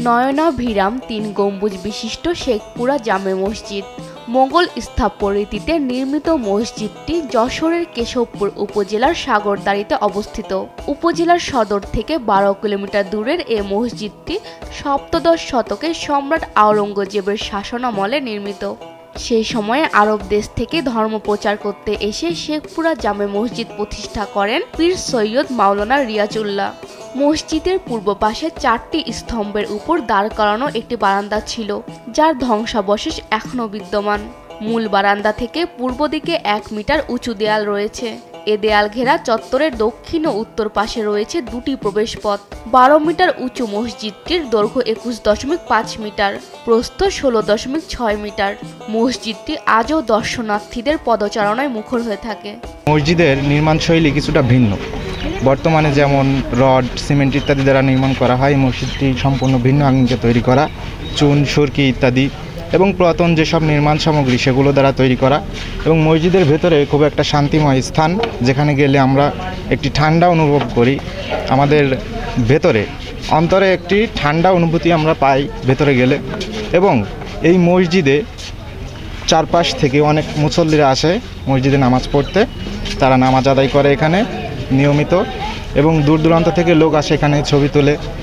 নয়নাভিরাম ৩ গম্বুজ বিশিষ্ট শেখপুরা জামে মসজিদ। মোগল স্থাপত্যরীতিতে নির্মিত মসজিদটি যশোরের কেশবপুর উপজেলার সাগরদাড়িতে অবস্থিত। উপজেলার সদর থেকে ১২ কিলোমিটার দূরের এ মসজিদটি সপ্তদশ শতকে সম্রাট আওরঙ্গজেবের শাসনামলে নির্মিত। সেই সময়ে আরব দেশ থেকে ধর্ম প্রচার করতে এসে শেখপুরা জামে মসজিদ প্রতিষ্ঠা করেন পীর সৈয়দ মাওলানা রিয়াজউল্লাহ। মসজিদের পূর্ব পাশে ৪টি স্তম্ভের উপর দাঁড় করানো একটি বারান্দা ছিল, যার ধ্বংসাবশেষ এখনও বিদ্যমান। মূল বারান্দা থেকে পূর্ব দিকে ১ মিটার উঁচু দেয়াল রয়েছে। এ দেয়াল ঘেরা চত্বরের দক্ষিণ ও উত্তর পাশে রয়েছে ২টি প্রবেশপথ। ১২ মিটার উঁচু মসজিদটির দৈর্ঘ্য ২১.৫ মিটার, প্রস্থ ১৬.৬ মিটার। মসজিদটি আজও দর্শনার্থীদের পদচারণায় মুখর হয়ে থাকে। মসজিদের নির্মাণ শৈলী কিছুটা ভিন্ন। বর্তমানে যেমন রড, সিমেন্ট ইত্যাদি দ্বারা নির্মাণ করা হয়, মসজিদটি সম্পূর্ণ ভিন্ন আঙ্গিকে তৈরি করা, চুন, সুরকি ইত্যাদি এবং পুরাতন যেসব নির্মাণ সামগ্রী সেগুলো দ্বারা তৈরি করা। এবং মসজিদের ভেতরে খুব একটা শান্তিময় স্থান, যেখানে গেলে আমরা একটি ঠান্ডা অনুভব করি। আমাদের ভেতরে অন্তরে একটি ঠান্ডা অনুভূতি আমরা পাই ভেতরে গেলে। এবং এই মসজিদে চারপাশ থেকে অনেক মুসল্লিরা আসে মসজিদে নামাজ পড়তে। তারা নামাজ আদায় করে এখানে নিয়মিত, এবং দূর দূরান্ত থেকে লোক আসে এখানে ছবি তোলে